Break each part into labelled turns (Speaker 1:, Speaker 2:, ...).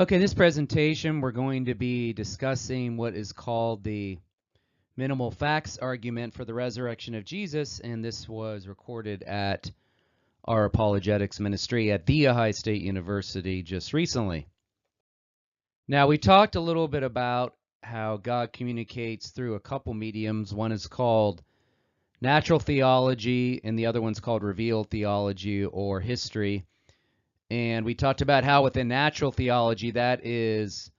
Speaker 1: Okay, in this presentation, we're going to be discussing what is called the minimal facts argument for the resurrection of Jesus, and this was recorded at our apologetics ministry at The Ohio State University just recently. Now, we talked a little bit about how God communicates through a couple mediums. One is called natural theology, and the other one's called revealed theology or history. And we talked about how within natural theology, that is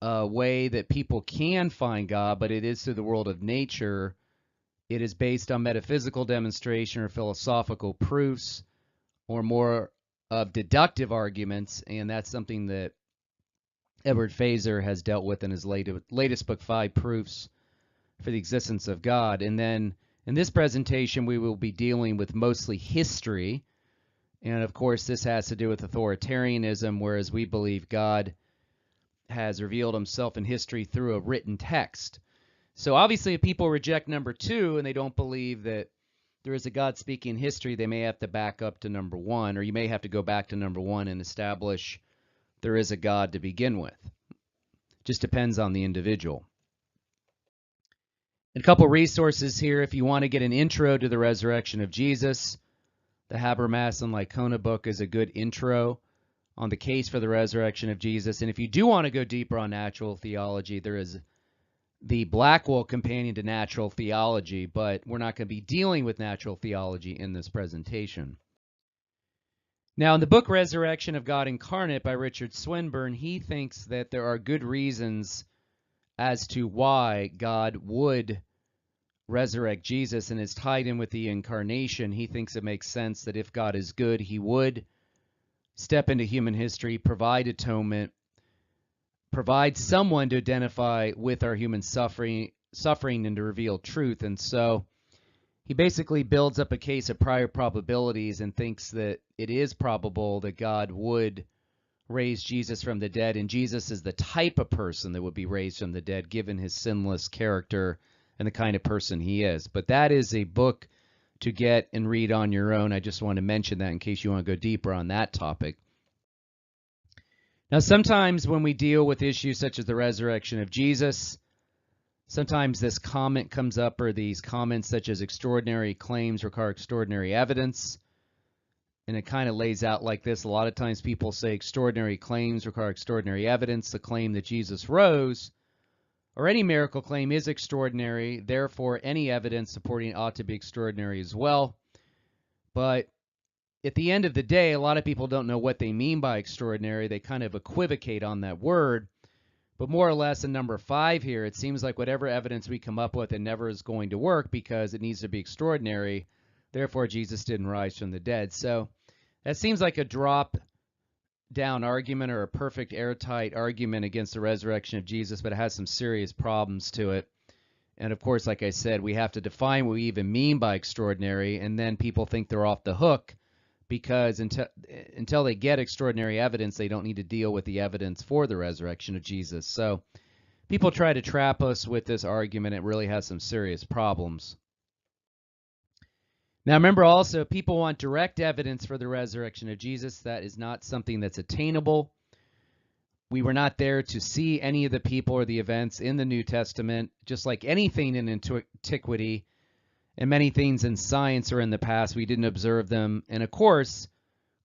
Speaker 1: a way that people can find God, but it is through the world of nature. It is based on metaphysical demonstration or philosophical proofs or more of deductive arguments, and that's something that Edward Fazer has dealt with in his latest book, 5 Proofs for the Existence of God. And then in this presentation, we will be dealing with mostly history. And of course, this has to do with authoritarianism, whereas we believe God has revealed himself in history through a written text. So obviously, if people reject number 2 and they don't believe that there is a God speaking in history, they may have to back up to number 1, or you may have to go back to number 1 and establish there is a God to begin with. Just depends on the individual. A couple resources here if you want to get an intro to the resurrection of Jesus. The Habermas and Licona book is a good intro on the case for the resurrection of Jesus. And if you do want to go deeper on natural theology, there is the Blackwell Companion to Natural Theology, but we're not going to be dealing with natural theology in this presentation. Now, in the book Resurrection of God Incarnate by Richard Swinburne, he thinks that there are good reasons as to why God would resurrect Jesus, and is tied in with the incarnation. He thinks it makes sense that if God is good, he would step into human history, provide atonement, provide someone to identify with our human suffering and to reveal truth. And so he basically builds up a case of prior probabilities and thinks that it is probable that God would raise Jesus from the dead, and Jesus is the type of person that would be raised from the dead given his sinless character and the kind of person he is. But that is a book to get and read on your own. I just want to mention that in case you want to go deeper on that topic. Now, sometimes when we deal with issues such as the resurrection of Jesus, sometimes this comment comes up, or these comments such as extraordinary claims require extraordinary evidence. And it kind of lays out like this. A lot of times people say extraordinary claims require extraordinary evidence. The claim that Jesus rose, or any miracle claim, is extraordinary. Therefore, any evidence supporting it ought to be extraordinary as well. But at the end of the day, a lot of people don't know what they mean by extraordinary. They kind of equivocate on that word. But more or less in number 5 here, it seems like whatever evidence we come up with, it never is going to work because it needs to be extraordinary. Therefore, Jesus didn't rise from the dead. So that seems like a drop-down argument or a perfect airtight argument against the resurrection of Jesus, but it has some serious problems to it. And of course, like I said, we have to define what we even mean by extraordinary, and then people think they're off the hook because until they get extraordinary evidence, they don't need to deal with the evidence for the resurrection of Jesus. So people try to trap us with this argument. It really has some serious problems. Now, remember also, people want direct evidence for the resurrection of Jesus. That is not something that's attainable. We were not there to see any of the people or the events in the New Testament, just like anything in antiquity and many things in science or in the past. We didn't observe them. And of course,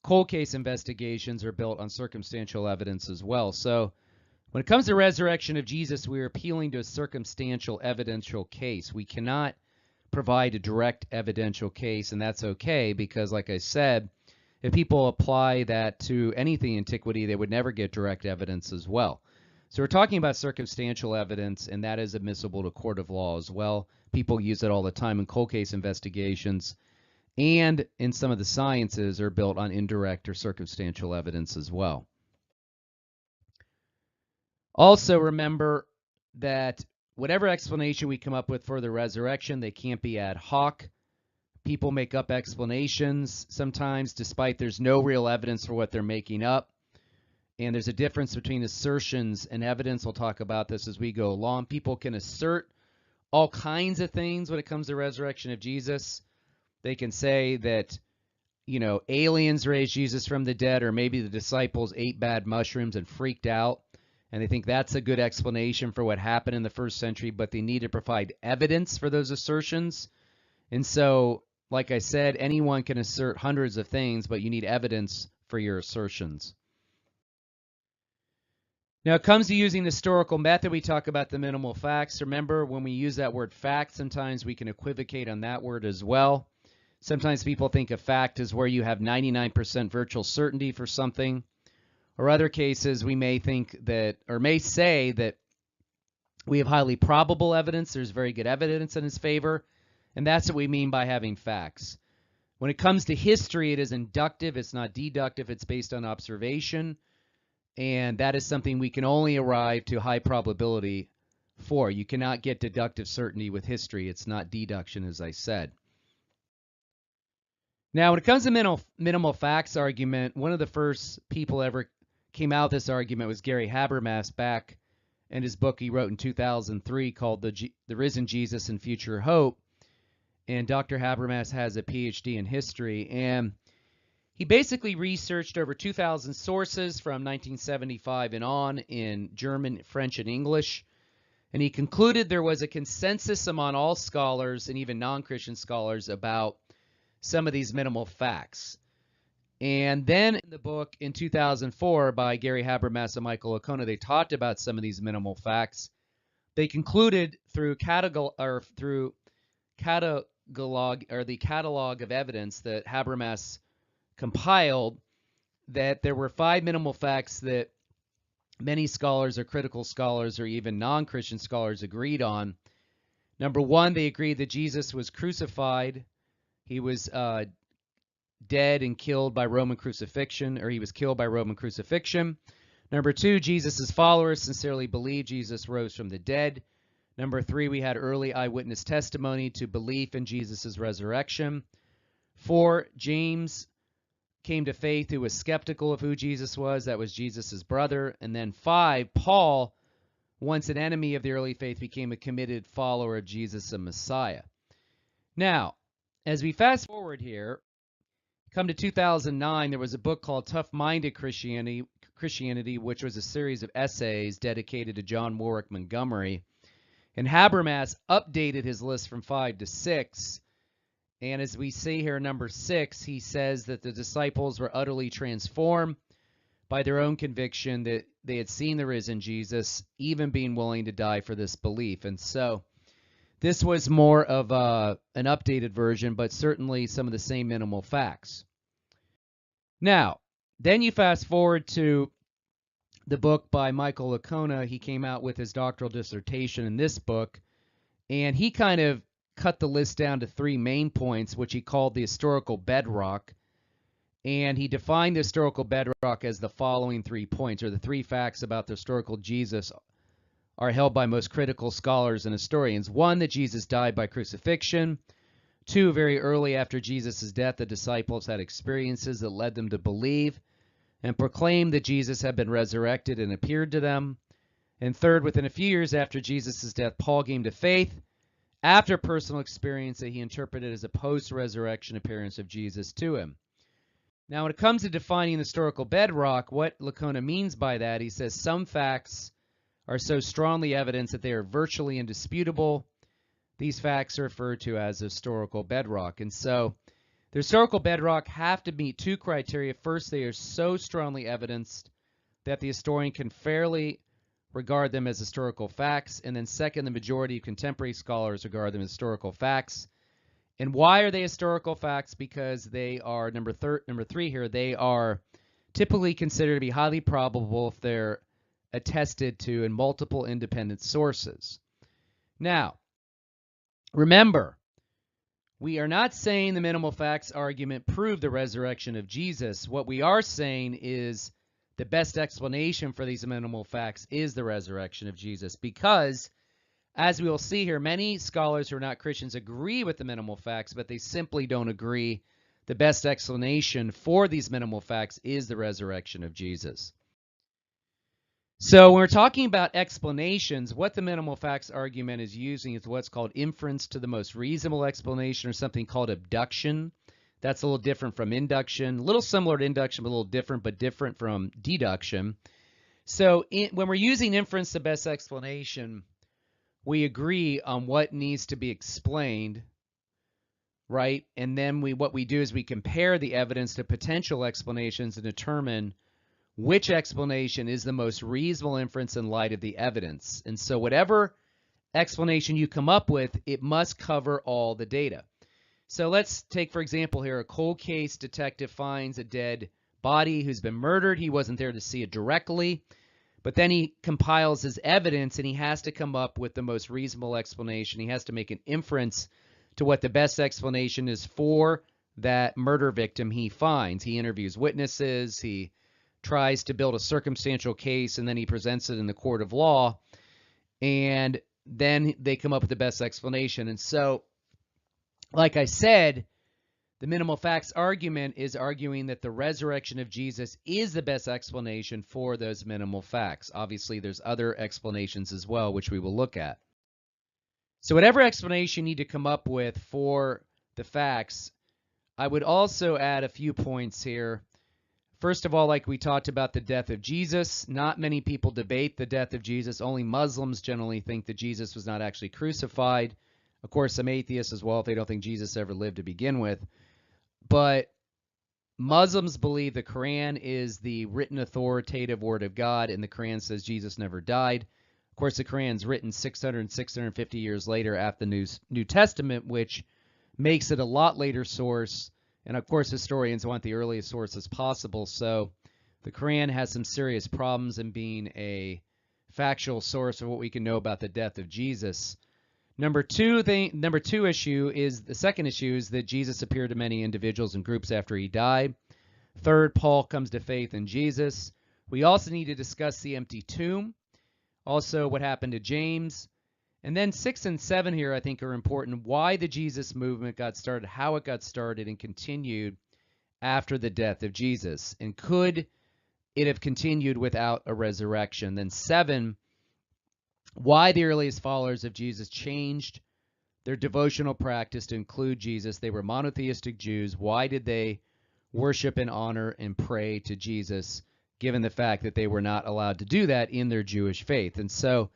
Speaker 1: cold case investigations are built on circumstantial evidence as well. So when it comes to resurrection of Jesus, we are appealing to a circumstantial evidential case. We cannot provide a direct evidential case, and that's okay because, like I said, if people apply that to anything in antiquity, they would never get direct evidence as well. So we're talking about circumstantial evidence, and that is admissible to court of law as well. People use it all the time in cold case investigations, and in some of the sciences are built on indirect or circumstantial evidence as well. Also remember that whatever explanation we come up with for the resurrection, they can't be ad hoc. People make up explanations sometimes despite there's no real evidence for what they're making up. And there's a difference between assertions and evidence. We'll talk about this as we go along. People can assert all kinds of things when it comes to the resurrection of Jesus. They can say that aliens raised Jesus from the dead, or maybe the disciples ate bad mushrooms and freaked out, and they think that's a good explanation for what happened in the first century, but they need to provide evidence for those assertions. And so, like I said, anyone can assert hundreds of things, but you need evidence for your assertions. Now, it comes to using the historical method. We talk about the minimal facts. Remember, when we use that word fact, sometimes we can equivocate on that word as well. Sometimes people think a fact is where you have 99% virtual certainty for something. Or other cases, we may think that, or may say that we have highly probable evidence. There's very good evidence in his favor. And that's what we mean by having facts. When it comes to history, it is inductive. It's not deductive. It's based on observation. And that is something we can only arrive to high probability for. You cannot get deductive certainty with history. It's not deduction, as I said. Now, when it comes to minimal facts argument, one of the first people ever came out with this argument was Gary Habermas back in his book he wrote in 2003 called The Risen Jesus and Future Hope. And Dr. Habermas has a PhD in history, and he basically researched over 2,000 sources from 1975 and on in German, French, and English. And he concluded there was a consensus among all scholars and even non-Christian scholars about some of these minimal facts. And then in the book in 2004 by Gary Habermas and Michael Licona, they talked about some of these minimal facts. They concluded through the catalog of evidence that Habermas compiled that there were 5 minimal facts that many scholars or critical scholars or even non-Christian scholars agreed on. Number 1, they agreed that Jesus was crucified. He was dead and killed by Roman crucifixion, or he was killed by Roman crucifixion. Number 2, Jesus' followers sincerely believed Jesus rose from the dead. Number 3, we had early eyewitness testimony to belief in Jesus' resurrection. 4, James came to faith who was skeptical of who Jesus was. That was Jesus' brother. And then 5, Paul, once an enemy of the early faith, became a committed follower of Jesus and Messiah. Now, as we fast forward here, come to 2009, there was a book called Tough-Minded Christianity, which was a series of essays dedicated to John Warwick Montgomery. And Habermas updated his list from 5 to 6. And as we see here, number 6, he says that the disciples were utterly transformed by their own conviction that they had seen the risen Jesus, even being willing to die for this belief. And so this was more of an updated version, but certainly some of the same minimal facts. Now, then you fast forward to the book by Michael Licona. He came out with his doctoral dissertation in this book, and he kind of cut the list down to 3 main points, which he called the historical bedrock. And he defined the historical bedrock as the following 3 points, or the 3 facts about the historical Jesus are held by most critical scholars and historians. 1, that Jesus died by crucifixion. 2, very early after Jesus' death, the disciples had experiences that led them to believe and proclaim that Jesus had been resurrected and appeared to them. And 3rd, within a few years after Jesus' death, Paul came to faith after personal experience that he interpreted as a post-resurrection appearance of Jesus to him. Now, when it comes to defining the historical bedrock, what Licona means by that, he says some facts are so strongly evidenced that they are virtually indisputable. These facts are referred to as historical bedrock. And so the historical bedrock have to meet 2 criteria. First, they are so strongly evidenced that the historian can fairly regard them as historical facts. And then second, the majority of contemporary scholars regard them as historical facts. And why are they historical facts? Because they are, number 3 here, they are typically considered to be highly probable if they're attested to in multiple independent sources. Now, remember, we are not saying the minimal facts argument proved the resurrection of Jesus. What we are saying is the best explanation for these minimal facts is the resurrection of Jesus, because, as we will see here, many scholars who are not Christians agree with the minimal facts, but they simply don't agree the best explanation for these minimal facts is the resurrection of Jesus. So when we're talking about explanations, what the minimal facts argument is using is what's called inference to the most reasonable explanation, or something called abduction. That's a little different from induction, a little similar to induction, but a little different, but different from deduction. So when we're using inference, the best explanation, we agree on what needs to be explained, right? And then what we do is we compare the evidence to potential explanations and determine which explanation is the most reasonable inference in light of the evidence. And so whatever explanation you come up with, it must cover all the data. So let's take, for example, here, a cold case detective finds a dead body who's been murdered. He wasn't there to see it directly, but then he compiles his evidence and he has to come up with the most reasonable explanation. He has to make an inference to what the best explanation is for that murder victim he finds. He interviews witnesses, he tries to build a circumstantial case, and then he presents it in the court of law, and then they come up with the best explanation. And so, like I said, the minimal facts argument is arguing that the resurrection of Jesus is the best explanation for those minimal facts. Obviously, there's other explanations as well, which we will look at. So whatever explanation you need to come up with for the facts, I would also add a few points here. First of all, like we talked about the death of Jesus, not many people debate the death of Jesus. Only Muslims generally think that Jesus was not actually crucified. Of course, some atheists as well, if they don't think Jesus ever lived to begin with. But Muslims believe the Quran is the written authoritative word of God, and the Quran says Jesus never died. Of course, the Quran's written 650 years later after the New Testament, which makes it a lot later source. And of course, historians want the earliest sources possible. So the Quran has some serious problems in being a factual source of what we can know about the death of Jesus. The second issue is that Jesus appeared to many individuals and groups after he died. Third, Paul comes to faith in Jesus. We also need to discuss the empty tomb, also what happened to James. And then 6 and 7 here, I think, are important. Why the Jesus movement got started, how it got started and continued after the death of Jesus. And could it have continued without a resurrection? Then 7, why the earliest followers of Jesus changed their devotional practice to include Jesus. They were monotheistic Jews. Why did they worship and honor and pray to Jesus, given the fact that they were not allowed to do that in their Jewish faith? And so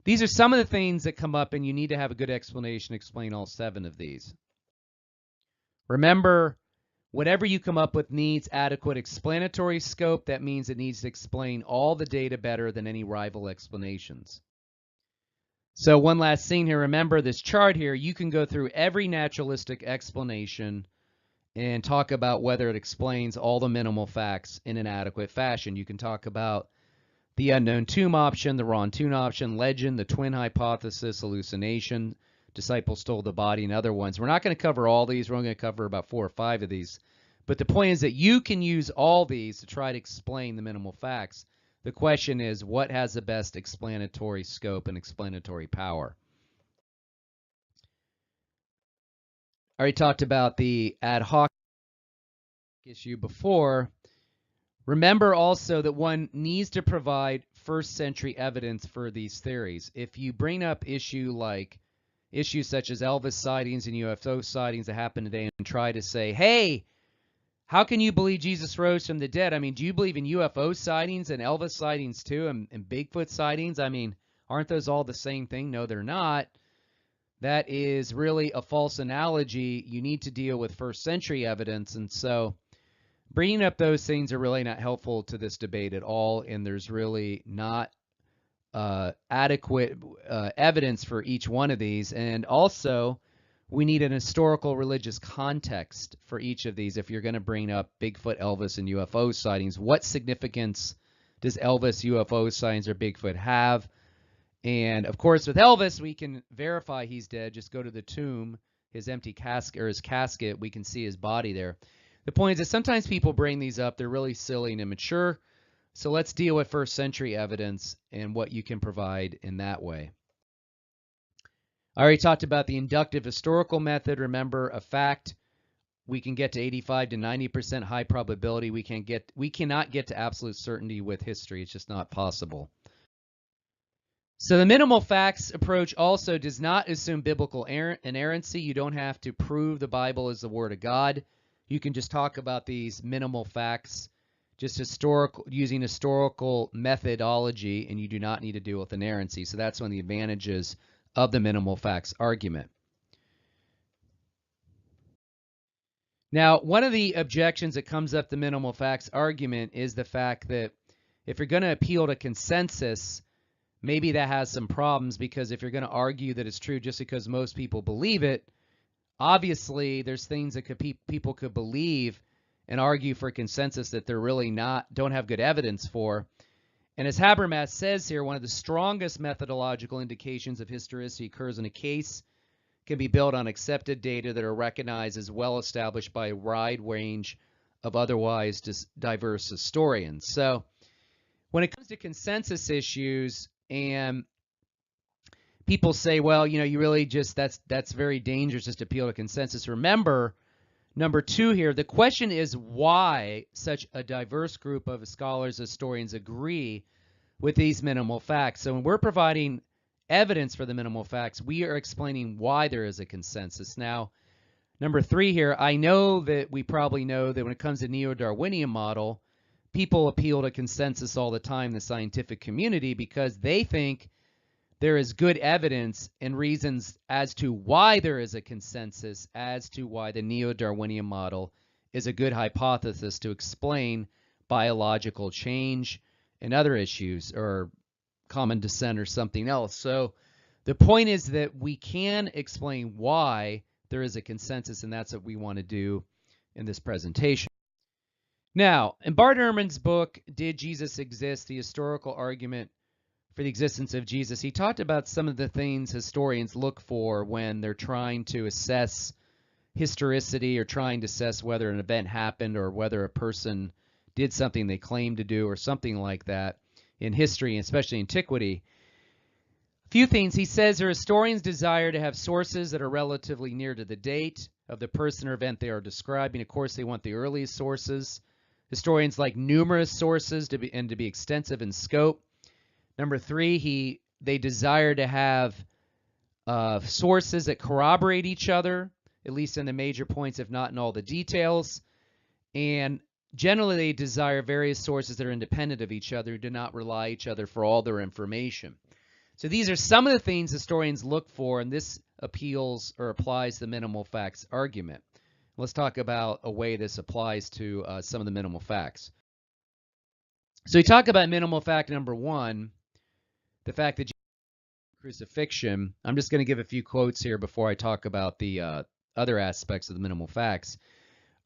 Speaker 1: these are some of the things that come up, and you need to have a good explanation to explain all 7 of these. Remember, whatever you come up with needs adequate explanatory scope. That means it needs to explain all the data better than any rival explanations. So one last thing here, remember this chart here, you can go through every naturalistic explanation and talk about whether it explains all the minimal facts in an adequate fashion. You can talk about the unknown tomb option, the Ron tomb option, legend, the twin hypothesis, hallucination, disciples stole the body, and other ones. We're not going to cover all these. We're only going to cover about 4 or 5 of these. But the point is that you can use all these to try to explain the minimal facts. The question is, what has the best explanatory scope and explanatory power? I already talked about the ad hoc issue before. Remember also that one needs to provide first-century evidence for these theories. If you bring up issues such as Elvis sightings and UFO sightings that happen today and try to say, hey, how can you believe Jesus rose from the dead? I mean, do you believe in UFO sightings and Elvis sightings too, and Bigfoot sightings? I mean, aren't those all the same thing? No, they're not. That is really a false analogy. You need to deal with first-century evidence, and so bringing up those things are really not helpful to this debate at all, and there's really not adequate evidence for each one of these. And also, we need an historical religious context for each of these. If you're going to bring up Bigfoot, Elvis, and UFO sightings, what significance does Elvis, UFO sightings, or Bigfoot have? And of course, with Elvis, we can verify he's dead. Just go to the tomb, his empty casket, or his casket. We can see his body there. The point is that sometimes people bring these up. They're really silly and immature. So let's deal with first century evidence and what you can provide in that way. I already talked about the inductive historical method. Remember, a fact, we can get to 85 to 90% high probability. We cannot get to absolute certainty with history. It's just not possible. So the minimal facts approach also does not assume biblical inerrancy. You don't have to prove the Bible is the Word of God. you can just talk about these minimal facts, just using historical methodology, and you do not need to deal with inerrancy. So that's one of the advantages of the minimal facts argument. Now, one of the objections that comes up the minimal facts argument is the fact that if you're going to appeal to consensus, maybe that has some problems, because if you're going to argue that it's true just because most people believe it, obviously there's things that people could believe and argue for consensus that they're really don't have good evidence for. And as Habermas says here, one of the strongest methodological indications of historicity occurs in a case can be built on accepted data that are recognized as well established by a wide range of otherwise diverse historians. So when it comes to consensus issues, and people say, well, you really just, that's very dangerous just to appeal to consensus. Remember, number two here, the question is why such a diverse group of scholars, historians agree with these minimal facts. So when we're providing evidence for the minimal facts, we are explaining why there is a consensus. Now, number three here, I know that we probably know that when it comes to neo-Darwinian model, people appeal to consensus all the time in the scientific community because they think there is good evidence and reasons as to why there is a consensus, as to why the neo-Darwinian model is a good hypothesis to explain biological change and other issues, or common descent or something else. So the point is that we can explain why there is a consensus, and that's what we want to do in this presentation. Now, in Bart Ehrman's book, Did Jesus Exist? The Historical Argument for the Existence of Jesus, he talked about some of the things historians look for when they're trying to assess historicity or trying to assess whether an event happened or whether a person did something they claim to do or something like that in history, especially antiquity. A few things. He says their historians desire to have sources that are relatively near to the date of the person or event they are describing. Of course, they want the earliest sources. Historians like numerous sources to be extensive in scope. Number three, they desire to have sources that corroborate each other, at least in the major points, if not in all the details. And generally, they desire various sources that are independent of each other, who do not rely on each other for all their information. So these are some of the things historians look for, and this appeals or applies the minimal facts argument. Let's talk about a way this applies to some of the minimal facts. So we talk about minimal fact number one, the fact that crucifixion. I'm just going to give a few quotes here before I talk about the other aspects of the minimal facts.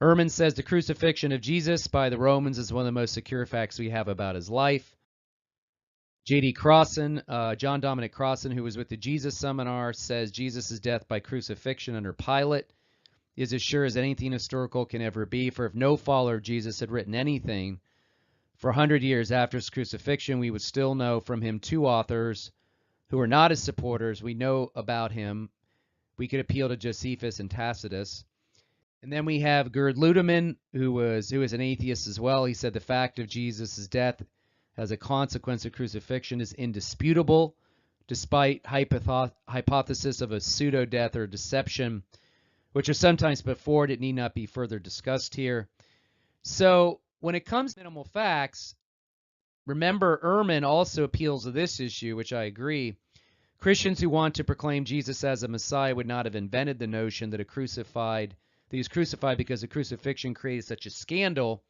Speaker 1: Ehrman says the crucifixion of Jesus by the Romans is one of the most secure facts we have about his life. J.D. Crossan, John Dominic Crossan, who was with the Jesus Seminar, says Jesus' death by crucifixion under Pilate is as sure as anything historical can ever be, for if no follower of Jesus had written anything for 100 years after his crucifixion, we would still know from him two authors who are not his supporters. We know about him. We could appeal to Josephus and Tacitus. And then we have Gerd Ludemann, who is an atheist as well. He said the fact of Jesus' death as a consequence of crucifixion is indisputable, despite hypothesis of a pseudo-death or deception, which are sometimes put forward. It need not be further discussed here. So when it comes to minimal facts, remember Ehrman also appeals to this issue, which I agree. Christians who want to proclaim Jesus as a Messiah would not have invented the notion that he was crucified because the crucifixion created such a scandal.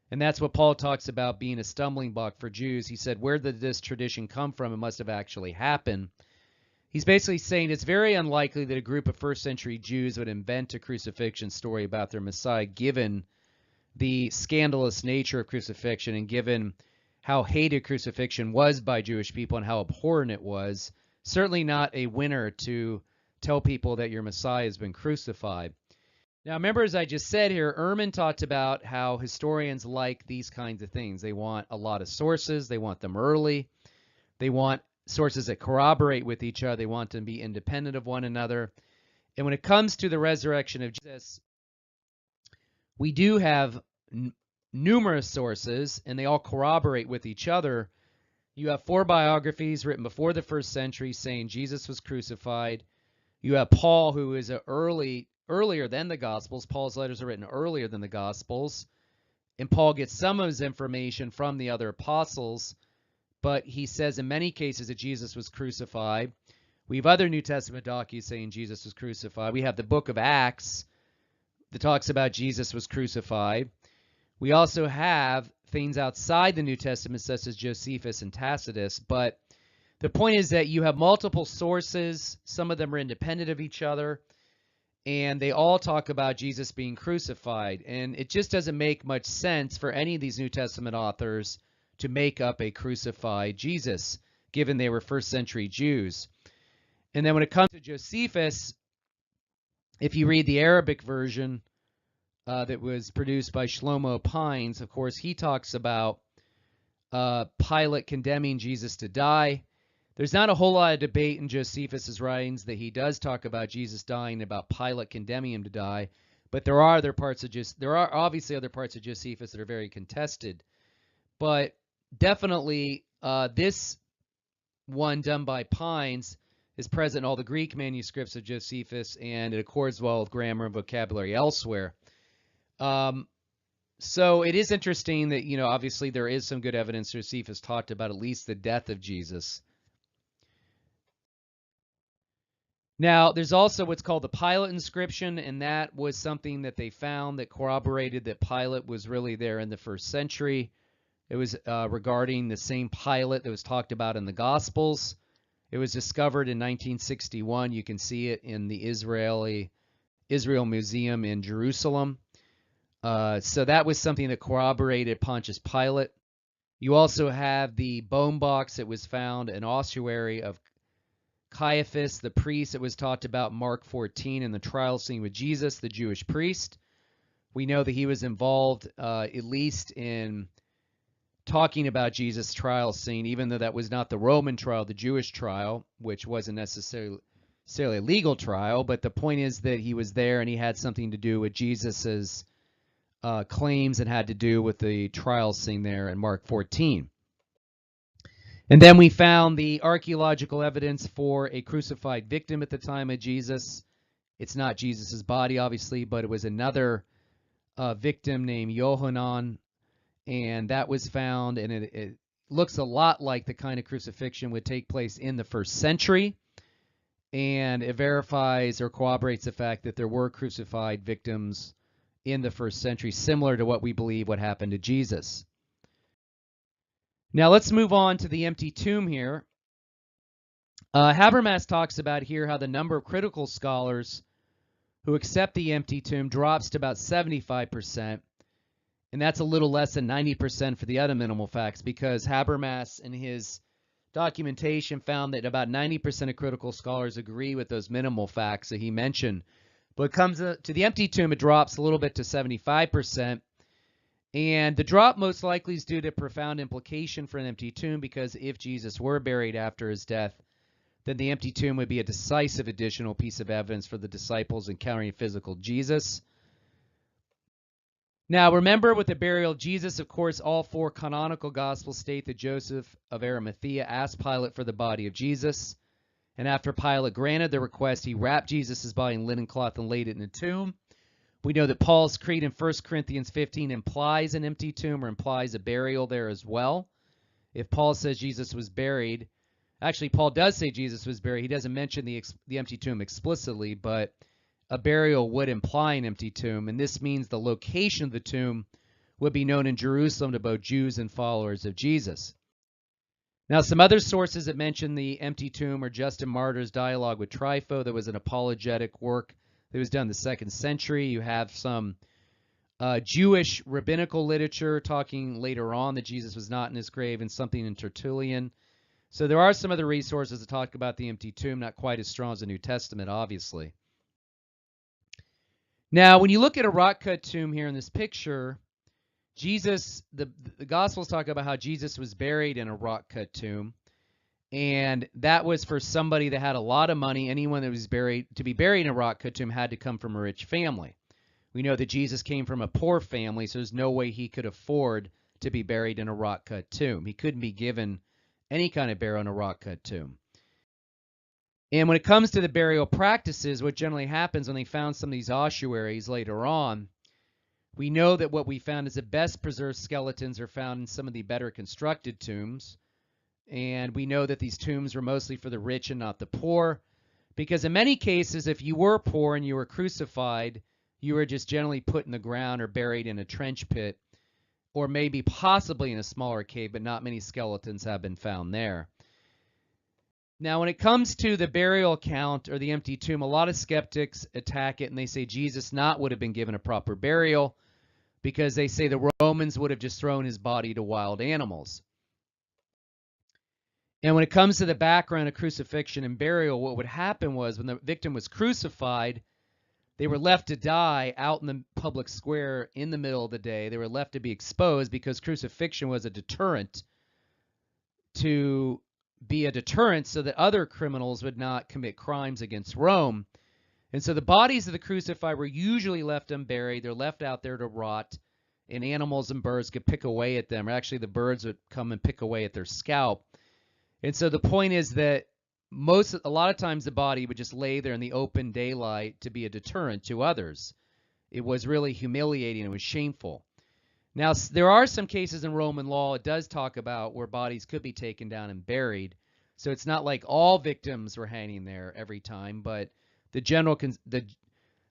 Speaker 1: And that's what Paul talks about being a stumbling block for Jews. He said, where did this tradition come from? It must have actually happened. He's basically saying it's very unlikely that a group of first century Jews would invent a crucifixion story about their Messiah, given the scandalous nature of crucifixion and given how hated crucifixion was by Jewish people and how abhorrent it was. Certainly not a winner to tell people that your Messiah has been crucified. Now, remember, as I just said here, Ehrman talked about how historians like these kinds of things. They want a lot of sources. They want them early. They want sources that corroborate with each other. They want them to be independent of one another. And when it comes to the resurrection of Jesus, we do have numerous sources, and they all corroborate with each other. You have 4 biographies written before the 1st century saying Jesus was crucified. You have Paul, who is earlier than the Gospels. Paul's letters are written earlier than the Gospels. And Paul gets some of his information from the other apostles, but he says in many cases that Jesus was crucified. We have other New Testament documents saying Jesus was crucified. We have the book of Acts that talks about Jesus was crucified. We also have things outside the New Testament, such as Josephus and Tacitus, but the point is that you have multiple sources. Some of them are independent of each other, and they all talk about Jesus being crucified. And it just doesn't make much sense for any of these New Testament authors to make up a crucified Jesus, given they were first century Jews. And then when it comes to Josephus, if you read the Arabic version that was produced by Shlomo Pines, of course, he talks about Pilate condemning Jesus to die. There's not a whole lot of debate in Josephus's writings that he does talk about Jesus dying, about Pilate condemning him to die, but there are obviously other parts of Josephus that are very contested. But definitely this one done by Pines is present in all the Greek manuscripts of Josephus, and it accords well with grammar and vocabulary elsewhere. So it is interesting that, obviously there is some good evidence Josephus talked about at least the death of Jesus. Now, there's also what's called the Pilate inscription, and that was something that they found that corroborated that Pilate was really there in the first century. It was regarding the same Pilate that was talked about in the Gospels. It was discovered in 1961. You can see it in the Israel Museum in Jerusalem. So that was something that corroborated Pontius Pilate. You also have the bone box that was found in ossuary of Caiaphas, the priest that was talked about in Mark 14 in the trial scene with Jesus, the Jewish priest. We know that he was involved at least in talking about Jesus' trial scene, even though that was not the Roman trial, the Jewish trial, which wasn't necessarily a legal trial. But the point is that he was there and he had something to do with Jesus's claims and had to do with the trial scene there in Mark 14. And then we found the archaeological evidence for a crucified victim at the time of Jesus. It's not Jesus's body, obviously, but it was another victim named Yohanan, and that was found, and it looks a lot like the kind of crucifixion would take place in the first century, and it verifies or corroborates the fact that there were crucified victims in the first century, similar to what we believe what happened to Jesus. Now let's move on to the empty tomb here. Habermas talks about here how the number of critical scholars who accept the empty tomb drops to about 75%, and that's a little less than 90% for the other minimal facts, because Habermas in his documentation found that about 90% of critical scholars agree with those minimal facts that he mentioned. But when it comes to the empty tomb, it drops a little bit to 75%. And the drop most likely is due to profound implication for an empty tomb, because if Jesus were buried after his death, then the empty tomb would be a decisive additional piece of evidence for the disciples encountering physical Jesus. Now, remember, with the burial of Jesus, of course, all four canonical Gospels state that Joseph of Arimathea asked Pilate for the body of Jesus. And after Pilate granted the request, he wrapped Jesus' body in linen cloth and laid it in a tomb. We know that Paul's creed in 1 Corinthians 15 implies an empty tomb, or implies a burial there as well. If Paul says Jesus was buried, actually Paul does say Jesus was buried. He doesn't mention the empty tomb explicitly, but a burial would imply an empty tomb, and this means the location of the tomb would be known in Jerusalem to both Jews and followers of Jesus. Now, some other sources that mention the empty tomb are Justin Martyr's dialogue with Trypho. That was an apologetic work that was done in the 2nd century. You have some Jewish rabbinical literature talking later on that Jesus was not in his grave, and something in Tertullian. So there are some other resources that talk about the empty tomb, not quite as strong as the New Testament, obviously. Now, when you look at a rock-cut tomb here in this picture, Jesus, the Gospels talk about how Jesus was buried in a rock-cut tomb, and that was for somebody that had a lot of money. Anyone that was to be buried in a rock-cut tomb had to come from a rich family. We know that Jesus came from a poor family, so there's no way he could afford to be buried in a rock-cut tomb. He couldn't be given any kind of burial in a rock-cut tomb. And when it comes to the burial practices, what generally happens when they found some of these ossuaries later on, we know that what we found is the best preserved skeletons are found in some of the better constructed tombs. And we know that these tombs were mostly for the rich and not the poor, because in many cases, if you were poor and you were crucified, you were just generally put in the ground or buried in a trench pit, or maybe possibly in a smaller cave, but not many skeletons have been found there. Now, when it comes to the burial account or the empty tomb, a lot of skeptics attack it and they say Jesus not would have been given a proper burial because they say the Romans would have just thrown his body to wild animals. And when it comes to the background of crucifixion and burial, what would happen was when the victim was crucified, they were left to die out in the public square in the middle of the day. They were left to be exposed because crucifixion was a deterrent so that other criminals would not commit crimes against Rome. And so the bodies of the crucified were usually left unburied. They're left out there to rot, and animals and birds could pick away at them. Or actually, the birds would come and pick away at their scalp. And so the point is that a lot of times the body would just lay there in the open daylight to be a deterrent to others. It was really humiliating. It was shameful. Now, there are some cases in Roman law, it does talk about where bodies could be taken down and buried. So it's not like all victims were hanging there every time, but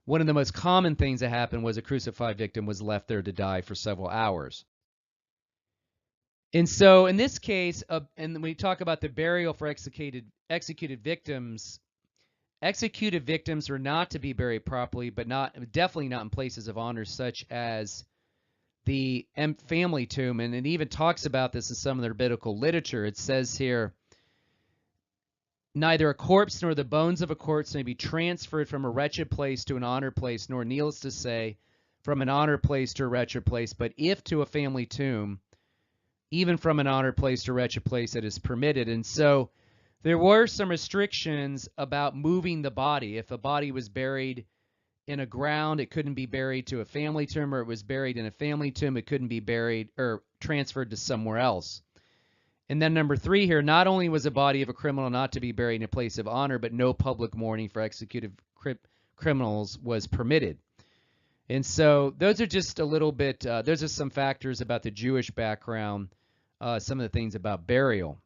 Speaker 1: one of the most common things that happened was a crucified victim was left there to die for several hours. And so in this case, and we talk about the burial for executed victims, executed victims were not to be buried properly, but definitely not in places of honor such as the family tomb. And it even talks about this in some of the rabbinical literature. It says here, neither a corpse nor the bones of a corpse may be transferred from a wretched place to an honored place, nor, needless to say, from an honored place to a wretched place, but if to a family tomb, even from an honored place to a wretched place, it is permitted. And so there were some restrictions about moving the body. If a body was buried in a ground, it couldn't be buried to a family tomb, or it was buried in a family tomb, it couldn't be buried or transferred to somewhere else. And then number 3 here, not only was a body of a criminal not to be buried in a place of honor, but no public mourning for executed criminals was permitted. And so those are just a little bit, those are some factors about the Jewish background, some of the things about burial.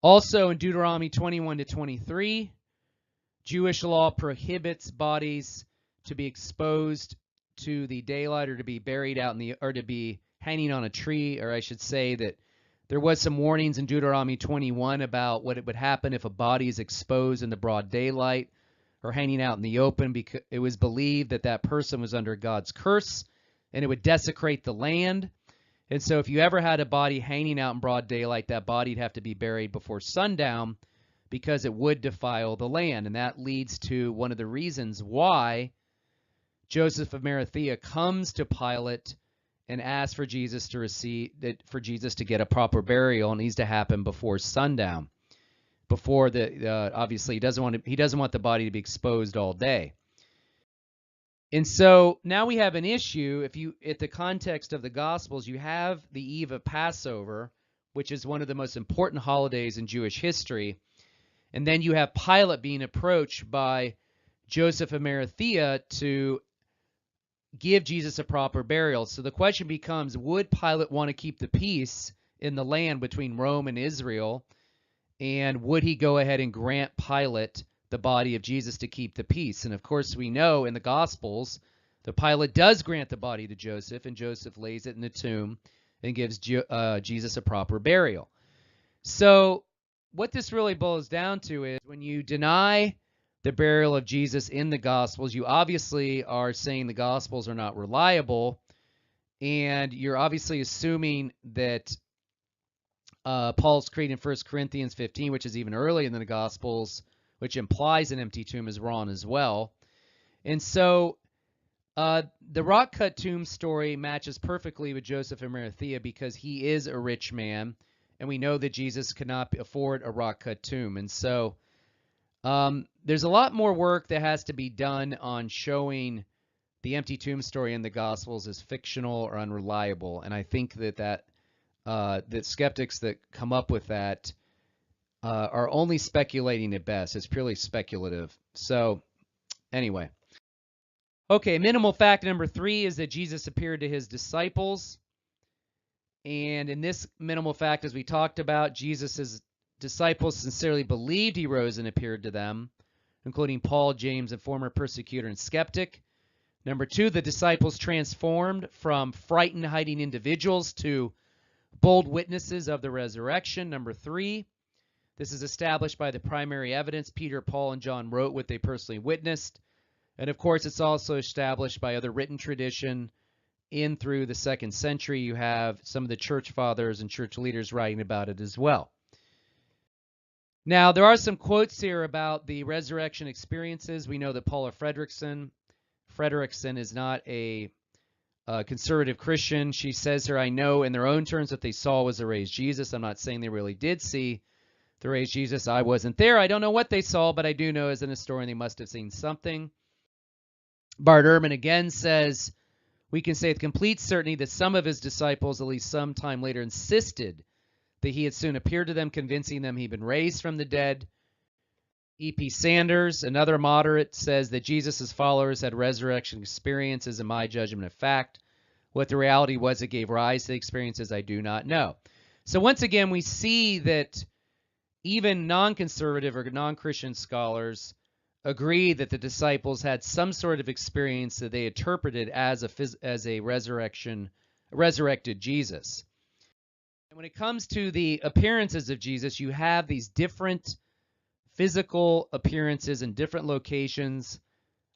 Speaker 1: Also in Deuteronomy 21 to 23, Jewish law prohibits bodies to be exposed to the daylight or to be buried out or to be hanging on a tree, or I should say that there was some warnings in Deuteronomy 21 about what it would happen if a body is exposed in the broad daylight or hanging out in the open, because it was believed that that person was under God's curse and it would desecrate the land. And so if you ever had a body hanging out in broad daylight, that body'd have to be buried before sundown because it would defile the land. And that leads to one of the reasons why Joseph of Arimathea comes to Pilate and asks for Jesus to get a proper burial. It needs to happen before sundown. Before obviously he doesn't want the body to be exposed all day. And so now we have an issue. At the context of the Gospels, you have the eve of Passover, which is one of the most important holidays in Jewish history. And then you have Pilate being approached by Joseph of Arimathea to give Jesus a proper burial. So the question becomes, would Pilate want to keep the peace in the land between Rome and Israel? And would he go ahead and grant Pilate the body of Jesus to keep the peace? And of course, we know in the Gospels, the Pilate does grant the body to Joseph, and Joseph lays it in the tomb and gives Jesus a proper burial. So what this really boils down to is when you deny the burial of Jesus in the Gospels, you obviously are saying the Gospels are not reliable, and you're obviously assuming that Paul's creed in 1 Corinthians 15, which is even earlier than the Gospels, which implies an empty tomb, is wrong as well. And so the rock-cut tomb story matches perfectly with Joseph of Arimathea because he is a rich man, and we know that Jesus could not afford a rock-cut tomb. And so there's a lot more work that has to be done on showing the empty tomb story in the Gospels is fictional or unreliable. And I think that skeptics that come up with that are only speculating at best. It's purely speculative. So anyway. Okay, minimal fact number 3 is that Jesus appeared to his disciples. And in this minimal fact, as we talked about, Jesus' disciples sincerely believed he rose and appeared to them, including Paul, James, and former persecutor and skeptic. Number 2, the disciples transformed from frightened, hiding individuals to bold witnesses of the resurrection. Number 3, this is established by the primary evidence. Peter, Paul, and John wrote what they personally witnessed. And of course, it's also established by other written tradition. In through the 2nd century, you have some of the church fathers and church leaders writing about it as well. Now, there are some quotes here about the resurrection experiences. We know that Paula Fredrickson is not a conservative Christian. She says here, I know in their own terms what they saw was the raised Jesus. I'm not saying they really did see the raised Jesus. I wasn't there. I don't know what they saw, but I do know as an historian they must have seen something. Bart Ehrman again says, we can say with complete certainty that some of his disciples, at least some time later, insisted that he had soon appeared to them, convincing them he'd been raised from the dead. E.P. Sanders, another moderate, says that Jesus' followers had resurrection experiences, in my judgment of fact. What the reality was that gave rise to the experiences, I do not know. So once again, we see that even non-conservative or non-Christian scholars agree that the disciples had some sort of experience that they interpreted as a resurrected Jesus. And when it comes to the appearances of Jesus, you have these different physical appearances in different locations.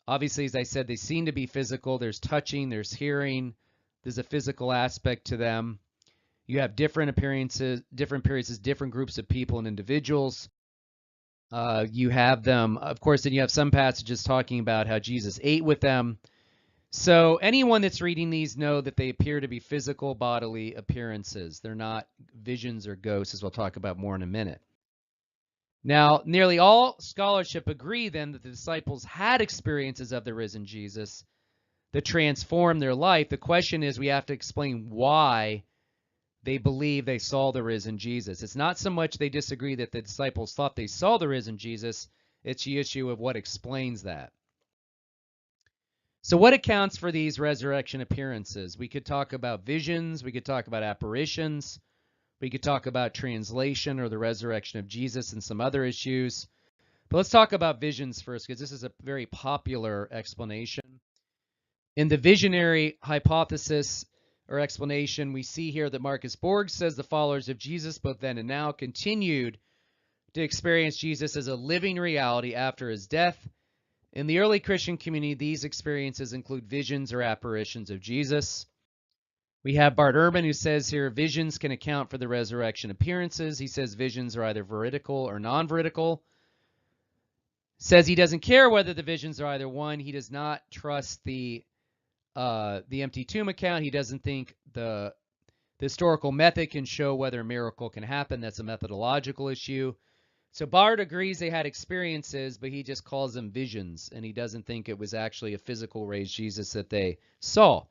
Speaker 1: Obviously, as I said, they seem to be physical. There's touching, there's hearing, there's a physical aspect to them. You have different appearances, different groups of people and individuals. You have them, of course, then you have some passages talking about how Jesus ate with them. So anyone that's reading these know that they appear to be physical bodily appearances. They're not visions or ghosts, as we'll talk about more in a minute. Now, nearly all scholarship agree then that the disciples had experiences of the risen Jesus that transformed their life. The question is, we have to explain why they believe they saw the risen Jesus. It's not so much they disagree that the disciples thought they saw the risen Jesus. It's the issue of what explains that. So what accounts for these resurrection appearances? We could talk about visions. We could talk about apparitions. We could talk about translation or the resurrection of Jesus and some other issues. But let's talk about visions first, because this is a very popular explanation. In the visionary hypothesis or explanation, we see here that Marcus Borg says the followers of Jesus, both then and now, continued to experience Jesus as a living reality after his death. In the early Christian community, these experiences include visions or apparitions of Jesus. We have Bart Ehrman, who says here visions can account for the resurrection appearances. He says visions are either veridical or non-veridical. Says he doesn't care whether the visions are either one. He does not trust the empty tomb account. He doesn't think the historical method can show whether a miracle can happen. That's a methodological issue. So Bart agrees they had experiences, but he just calls them visions, and he doesn't think it was actually a physical raised Jesus that they saw.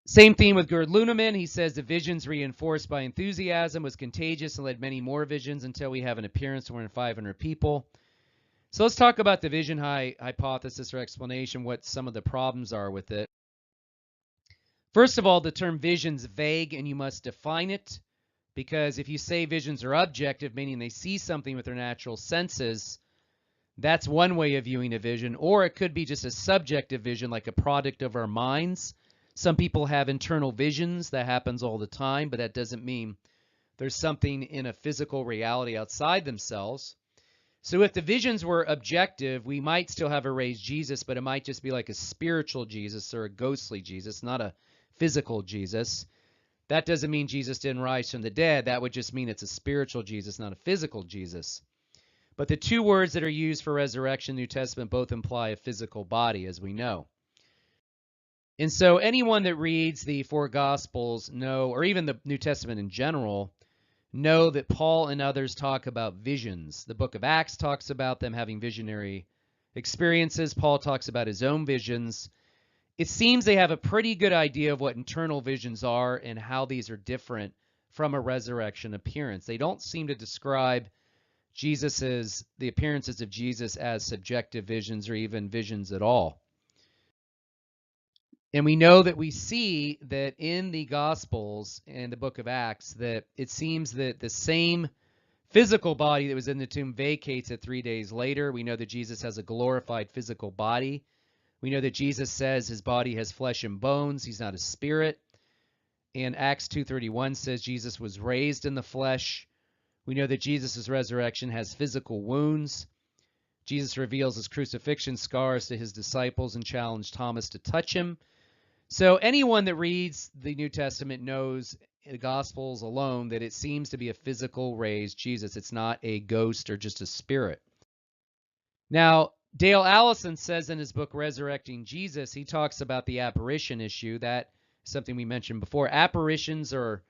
Speaker 1: Same theme with Gerd Lunemann. He says the visions reinforced by enthusiasm was contagious and led many more visions until we have an appearance of more than 500 people. So let's talk about the vision hypothesis or explanation, what some of the problems are with it. First of all, the term vision's vague, and you must define it, because if you say visions are objective, meaning they see something with their natural senses, that's one way of viewing a vision, or it could be just a subjective vision, like a product of our minds. Some people have internal visions. That happens all the time, but that doesn't mean there's something in a physical reality outside themselves. So if the visions were objective, we might still have a raised Jesus, but it might just be like a spiritual Jesus or a ghostly Jesus, not a physical Jesus. That doesn't mean Jesus didn't rise from the dead. That would just mean it's a spiritual Jesus, not a physical Jesus. But the two words that are used for resurrection in the New Testament both imply a physical body, as we know. And so anyone that reads the four Gospels know, or even the New Testament in general, know that Paul and others talk about visions. The book of Acts talks about them having visionary experiences. Paul talks about his own visions. It seems they have a pretty good idea of what internal visions are and how these are different from a resurrection appearance. They don't seem to describe the appearances of Jesus as subjective visions or even visions at all. And we know that we see that in the Gospels and the book of Acts that it seems that the same physical body that was in the tomb vacates it 3 days later. We know that Jesus has a glorified physical body. We know that Jesus says his body has flesh and bones. He's not a spirit. And Acts 2:31 says Jesus was raised in the flesh. We know that Jesus' resurrection has physical wounds. Jesus reveals his crucifixion scars to his disciples and challenged Thomas to touch him. So anyone that reads the New Testament knows the Gospels alone that it seems to be a physical raised Jesus. It's not a ghost or just a spirit. Now, Dale Allison says in his book Resurrecting Jesus, he talks about the apparition issue. That is something we mentioned before. Apparitions are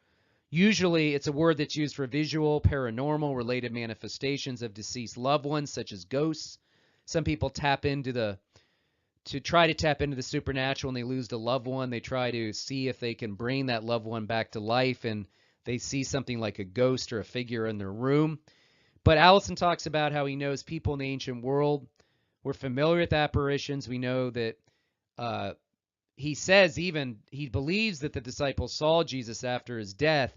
Speaker 1: usually, it's a word that's used for visual, paranormal, related manifestations of deceased loved ones, such as ghosts. Some people try to tap into the supernatural when they lose a loved one. They try to see if they can bring that loved one back to life, and they see something like a ghost or a figure in their room. But Allison talks about how he knows people in the ancient world were familiar with apparitions. We know that he says even he believes that the disciples saw Jesus after his death,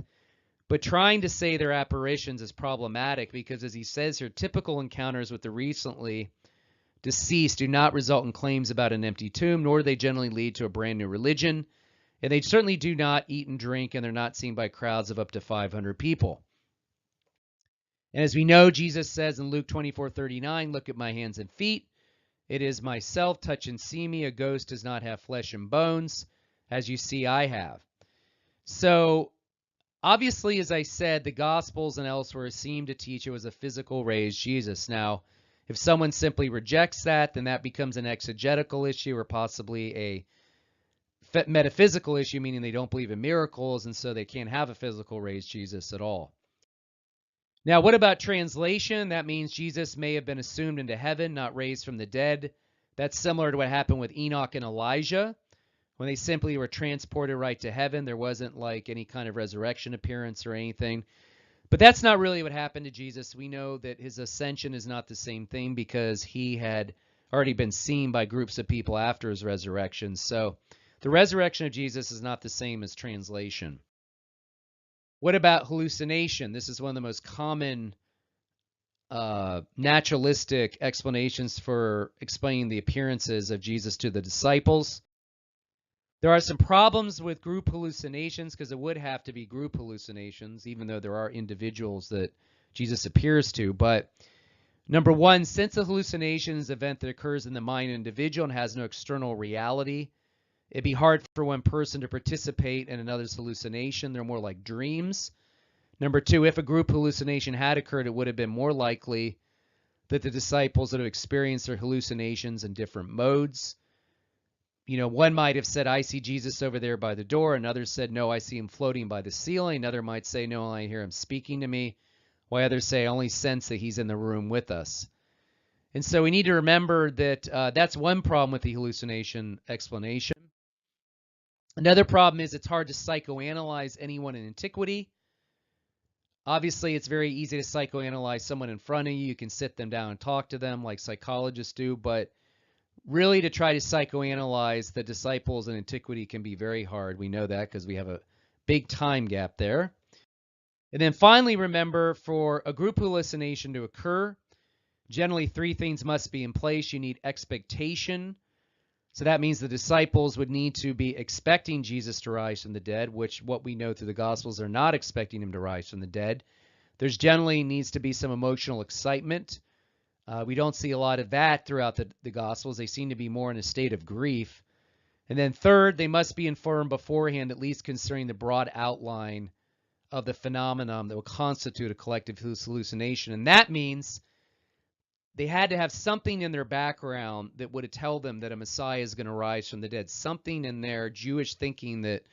Speaker 1: but trying to say they're apparitions is problematic because, as he says here, typical encounters with the recently deceased do not result in claims about an empty tomb, nor do they generally lead to a brand new religion. And they certainly do not eat and drink, and they're not seen by crowds of up to 500 people. And as we know, Jesus says in Luke 24:39, "Look at my hands and feet. It is myself. Touch and see me. A ghost does not have flesh and bones, as you see I have." So obviously, as I said, the Gospels and elsewhere seem to teach it was a physical raised Jesus. Now, if someone simply rejects that, then that becomes an exegetical issue or possibly a metaphysical issue, meaning they don't believe in miracles, and so they can't have a physical raised Jesus at all. Now, what about translation? That means Jesus may have been assumed into heaven, not raised from the dead. That's similar to what happened with Enoch and Elijah, when they simply were transported right to heaven. There wasn't like any kind of resurrection appearance or anything. But that's not really what happened to Jesus. We know that his ascension is not the same thing because he had already been seen by groups of people after his resurrection. So the resurrection of Jesus is not the same as translation. What about hallucination? This is one of the most common naturalistic explanations for explaining the appearances of Jesus to the disciples. There are some problems with group hallucinations because it would have to be group hallucinations, even though there are individuals that Jesus appears to. But number one, since a hallucination is an event that occurs in the mind of an individual and has no external reality, it'd be hard for one person to participate in another's hallucination. They're more like dreams. Number two, if a group hallucination had occurred, it would have been more likely that the disciples would have experienced their hallucinations in different modes. You know, one might have said, "I see Jesus over there by the door." Another said, "No, I see him floating by the ceiling." Another might say, "No, I hear him speaking to me." While others say, "I only sense that he's in the room with us." And so we need to remember that that's one problem with the hallucination explanation. Another problem is it's hard to psychoanalyze anyone in antiquity. Obviously, it's very easy to psychoanalyze someone in front of you. You can sit them down and talk to them like psychologists do, but really to try to psychoanalyze the disciples in antiquity can be very hard. We know that because we have a big time gap there. And then finally, remember, for a group hallucination to occur, generally three things must be in place. You need expectation. So that means the disciples would need to be expecting Jesus to rise from the dead, which what we know through the Gospels are not expecting him to rise from the dead. There's generally needs to be some emotional excitement. We don't see a lot of that throughout the Gospels. They seem to be more in a state of grief. And then third, they must be informed beforehand, at least concerning the broad outline of the phenomenon that will constitute a collective hallucination. And that means they had to have something in their background that would tell them that a Messiah is going to rise from the dead. Something in their Jewish thinking that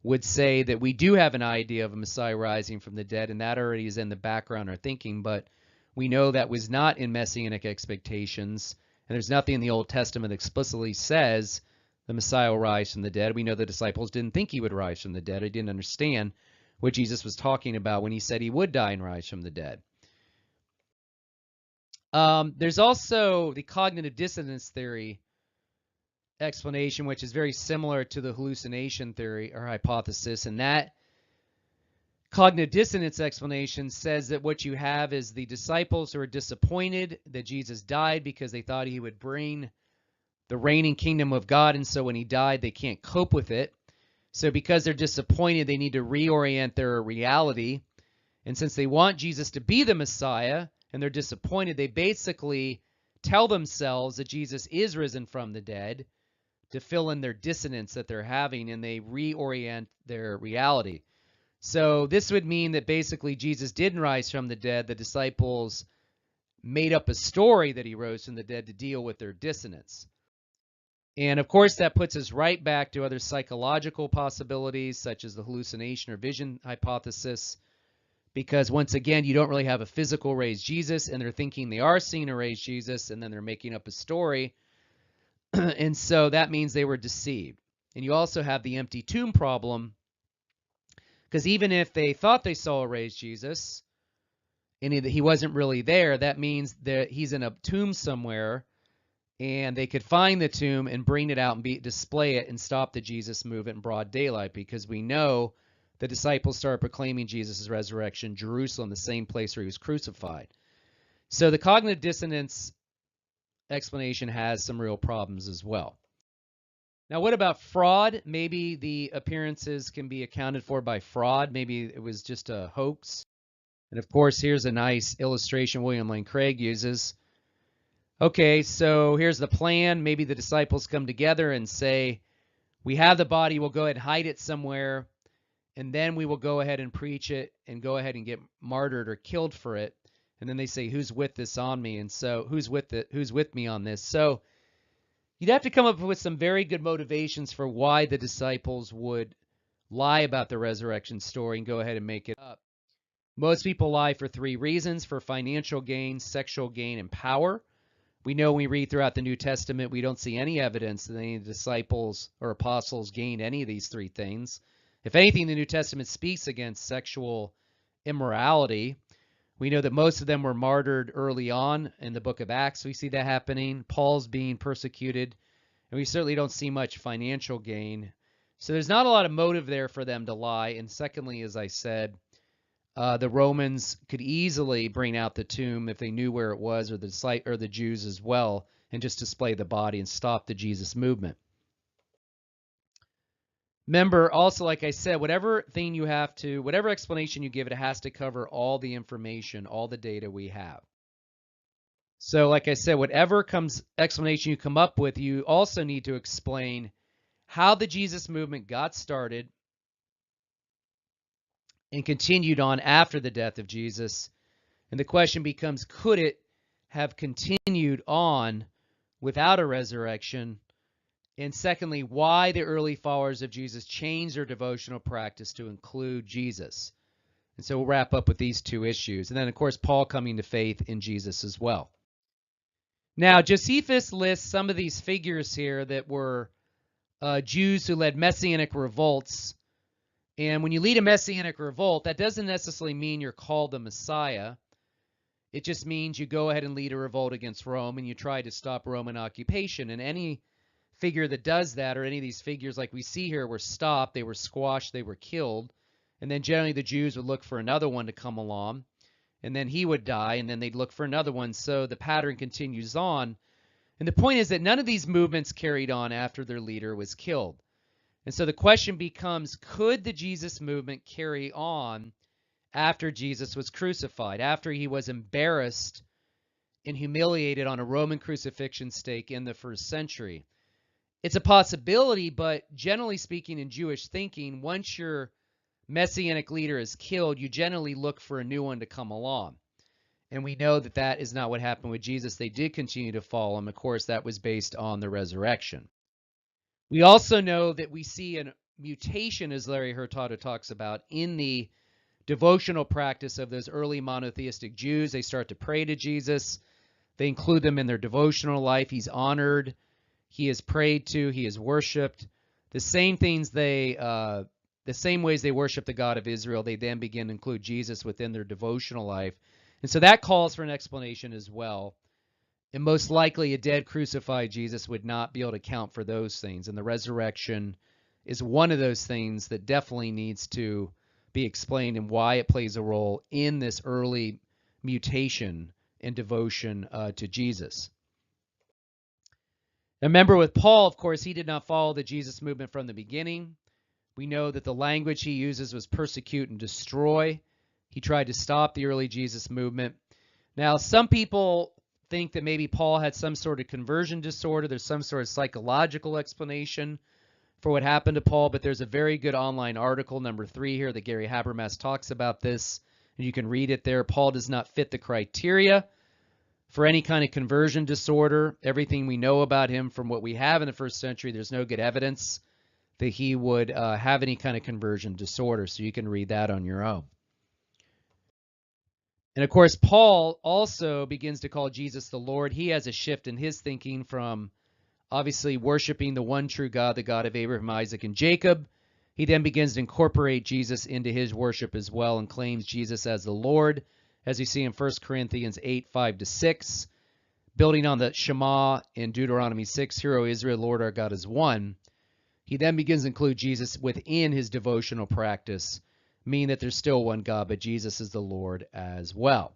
Speaker 1: would say that we do have an idea of a Messiah rising from the dead, and that already is in the background of thinking. But we know that was not in Messianic expectations, and there's nothing in the Old Testament that explicitly says the Messiah will rise from the dead. We know the disciples didn't think he would rise from the dead. They didn't understand what Jesus was talking about when he said he would die and rise from the dead. There's also the cognitive dissonance theory explanation, which is very similar to the hallucination theory or hypothesis. And that cognitive dissonance explanation says that what you have is the disciples who are disappointed that Jesus died because they thought he would bring the reigning kingdom of God. And so when he died, they can't cope with it. So because they're disappointed, they need to reorient their reality. And since they want Jesus to be the Messiah and they're disappointed, they basically tell themselves that Jesus is risen from the dead to fill in their dissonance that they're having, and they reorient their reality. So this would mean that basically Jesus didn't rise from the dead. The disciples made up a story that he rose from the dead to deal with their dissonance. And of course, that puts us right back to other psychological possibilities, such as the hallucination or vision hypothesis, because once again, you don't really have a physical raised Jesus, and they're thinking they are seeing a raised Jesus, and then they're making up a story. And so that means they were deceived. And you also have the empty tomb problem, because even if they thought they saw a raised Jesus and he wasn't really there, that means that he's in a tomb somewhere, and they could find the tomb and bring it out and display it and stop the Jesus movement in broad daylight, because we know the disciples started proclaiming Jesus' resurrection in Jerusalem, the same place where he was crucified. So the cognitive dissonance explanation has some real problems as well. Now, what about fraud? Maybe the appearances can be accounted for by fraud. Maybe it was just a hoax. And of course, here's a nice illustration William Lane Craig uses. Okay, so here's the plan. Maybe the disciples come together and say, we have the body, we'll go ahead and hide it somewhere, and then we will go ahead and preach it and go ahead and get martyred or killed for it. And then they say, who's with this on me? And so who's with me on this? So you'd have to come up with some very good motivations for why the disciples would lie about the resurrection story and go ahead and make it up. Most people lie for three reasons: for financial gain, sexual gain, and power. We know when we read throughout the New Testament, we don't see any evidence that any of the disciples or apostles gained any of these three things. If anything, the New Testament speaks against sexual immorality. We know that most of them were martyred early on in the book of Acts. We see that happening. Paul's being persecuted, and we certainly don't see much financial gain. So there's not a lot of motive there for them to lie. And secondly, as I said, the Romans could easily bring out the tomb if they knew where it was, or the Jews as well, and just display the body and stop the Jesus movement. Remember, also, like I said, whatever explanation you give it has to cover all the information, all the data we have. So, like I said, whatever explanation you come up with, you also need to explain how the Jesus movement got started and continued on after the death of Jesus. And the question becomes, could it have continued on without a resurrection? And secondly, why the early followers of Jesus changed their devotional practice to include Jesus. And so we'll wrap up with these two issues. And then, of course, Paul coming to faith in Jesus as well. Now, Josephus lists some of these figures here that were Jews who led messianic revolts. And when you lead a messianic revolt, that doesn't necessarily mean you're called the Messiah. It just means you go ahead and lead a revolt against Rome and you try to stop Roman occupation. And any figure that does that, or any of these figures like we see here, were stopped, they were squashed, they were killed. And then generally the Jews would look for another one to come along, and then he would die, and then they'd look for another one. So the pattern continues on. And the point is that none of these movements carried on after their leader was killed. And so the question becomes, could the Jesus movement carry on after Jesus was crucified, after he was embarrassed and humiliated on a Roman crucifixion stake in the first century? It's a possibility, but generally speaking, in Jewish thinking, once your messianic leader is killed, you generally look for a new one to come along. And we know that that is not what happened with Jesus. They did continue to follow him. Of course, that was based on the resurrection. We also know that we see a mutation, as Larry Hurtado talks about, in the devotional practice of those early monotheistic Jews. They start to pray to Jesus. They include them in their devotional life. He's honored. He is prayed to. He is worshipped. The same things they the same ways they worship the God of Israel, they then begin to include Jesus within their devotional life. And so that calls for an explanation as well. And most likely a dead crucified Jesus would not be able to account for those things. And the resurrection is one of those things that definitely needs to be explained and why it plays a role in this early mutation and devotion to Jesus. Now remember with Paul, of course, he did not follow the Jesus movement from the beginning. We know that the language he uses was persecute and destroy. He tried to stop the early Jesus movement. Now, some people think that maybe Paul had some sort of conversion disorder. There's some sort of psychological explanation for what happened to Paul, but there's a very good online article, number 3 here, that Gary Habermas talks about this, and you can read it there. Paul does not fit the criteria for any kind of conversion disorder. Everything we know about him from what we have in the first century, there's no good evidence that he would have any kind of conversion disorder, so you can read that on your own. And of course, Paul also begins to call Jesus the Lord. He has a shift in his thinking from obviously worshiping the one true God, the God of Abraham, Isaac, and Jacob. He then begins to incorporate Jesus into his worship as well and claims Jesus as the Lord, as we see in 1 Corinthians 8, 5-6, building on the Shema in Deuteronomy 6, Hear, O Israel, Lord our God is one. He then begins to include Jesus within his devotional practice, meaning that there's still one God, but Jesus is the Lord as well.